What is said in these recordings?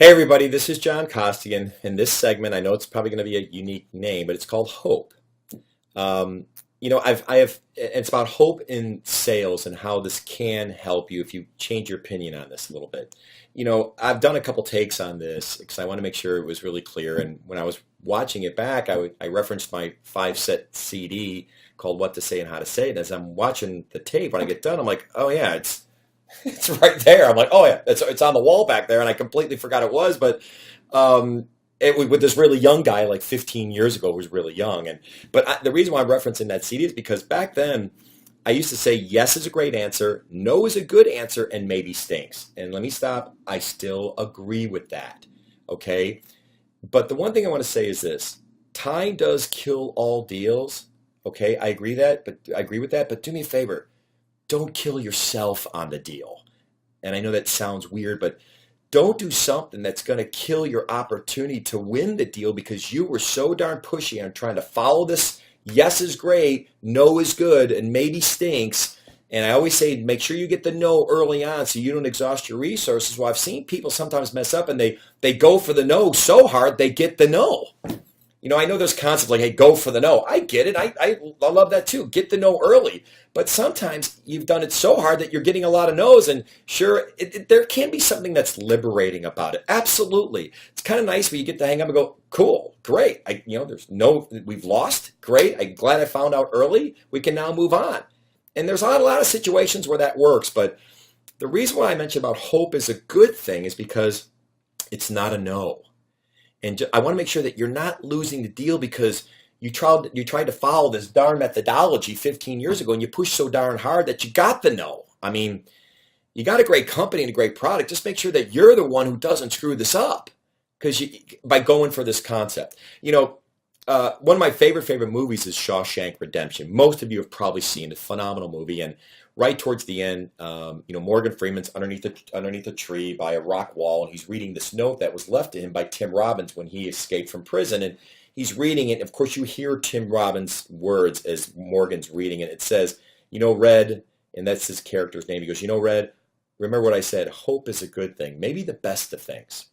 Hey everybody, this is John Costigan. In this segment, I know it's probably going to be a unique name, but it's called Hope. It's about hope in sales and how this can help you if you change your opinion on this a little bit. I've done a couple takes on this because I want to make sure it was really clear. And when I was watching it back, I referenced my 5-set CD called What to Say and How to Say It. And as I'm watching the tape, when I get done, I'm like, oh yeah, it's right there. I'm like, oh yeah, it's on the wall back there, and I completely forgot it was. But it was with this really young guy, like 15 years ago, who was really young. The reason why I'm referencing that CD is because back then I used to say yes is a great answer, no is a good answer, and maybe stinks. And let me stop. I still agree with that. Okay, but the one thing I want to say is this: time does kill all deals. Okay, I agree with that. But do me a favor. Don't kill yourself on the deal. And I know that sounds weird, but don't do something that's going to kill your opportunity to win the deal because you were so darn pushy on trying to follow this yes is great, no is good, and maybe stinks. And I always say make sure you get the no early on so you don't exhaust your resources. Well, I've seen people sometimes mess up and they go for the no so hard they get the no. I know there's concepts like, hey, go for the no. I get it. I love that too. Get the no early. But sometimes you've done it so hard that you're getting a lot of no's. And sure, there can be something that's liberating about it. Absolutely. It's kind of nice when you get to hang up and go, cool, great. There's no, we've lost. Great. I'm glad I found out early. We can now move on. And there's not a lot of situations where that works. But the reason why I mentioned about hope is a good thing is because it's not a no. And I want to make sure that you're not losing the deal because you tried to follow this darn methodology 15 years ago and you pushed so darn hard that you got the no. I mean, you got a great company and a great product. Just make sure that you're the one who doesn't screw this up by going for this concept. One of my favorite movies is Shawshank Redemption. Most of you have probably seen it. Phenomenal movie. And right towards the end, Morgan Freeman's underneath a tree by a rock wall, and he's reading this note that was left to him by Tim Robbins when he escaped from prison. And he's reading it. And of course, you hear Tim Robbins' words as Morgan's reading it. It says, Red, and that's his character's name. He goes, Red, remember what I said. Hope is a good thing, maybe the best of things.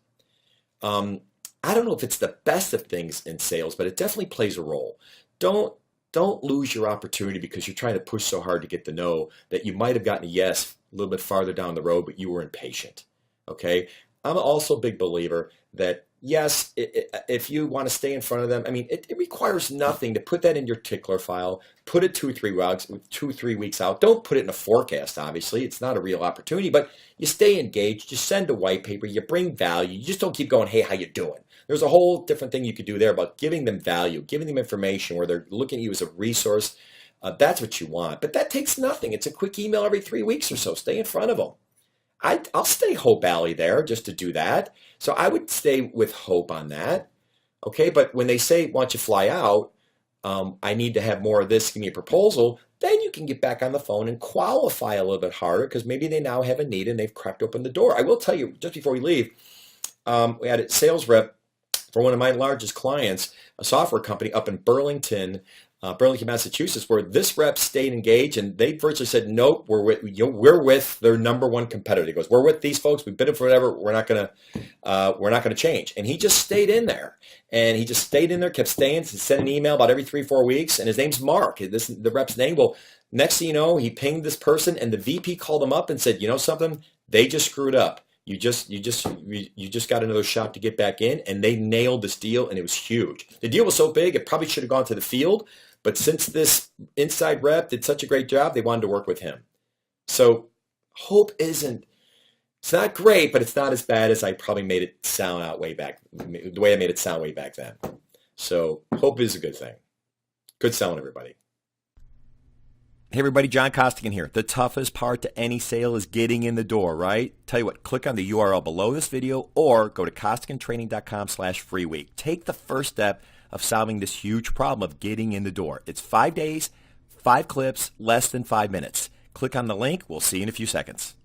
I don't know if it's the best of things in sales, but it definitely plays a role. Don't lose your opportunity because you're trying to push so hard to get the no that you might have gotten a yes a little bit farther down the road, but you were impatient. Okay? I'm also a big believer that, yes, if you want to stay in front of them, it requires nothing to put that in your tickler file, put it 2-3 weeks out. Don't put it in a forecast, obviously. It's not a real opportunity, but you stay engaged. You send a white paper. You bring value. You just don't keep going, hey, how you doing? There's a whole different thing you could do there about giving them value, giving them information where they're looking at you as a resource. That's what you want. But that takes nothing. It's a quick email every 3 weeks or so. Stay in front of them. I'll stay Hope Alley there just to do that. So I would stay with Hope on that. Okay, but when they say, why don't you fly out, I need to have more of this, give me a proposal, then you can get back on the phone and qualify a little bit harder because maybe they now have a need and they've cracked open the door. I will tell you, just before we leave, we had a sales rep for one of my largest clients, a software company up in Burlington, Massachusetts, where this rep stayed engaged and they virtually said, nope, we're with their number one competitor. He goes, we're with these folks. We bid it for whatever. We're not gonna change. And he just stayed in there. And he just stayed in there, kept staying, sent an email about every 3-4 weeks. And his name's Mark. This is the rep's name. Well, next thing you know, he pinged this person, and the VP called him up and said, you know something? They just screwed up. You just got another shot to get back in, and they nailed this deal, and it was huge. The deal was so big, it probably should have gone to the field, but since this inside rep did such a great job, they wanted to work with him. So hope it's not great, but it's not as bad as I probably made it sound out way back, the way I made it sound way back then. So hope is a good thing. Good selling, everybody. Hey everybody, John Costigan here. The toughest part to any sale is getting in the door, right? Tell you what, click on the URL below this video or go to costigantraining.com/free week. Take the first step of solving this huge problem of getting in the door. It's 5 days, 5 clips, less than 5 minutes. Click on the link. We'll see you in a few seconds.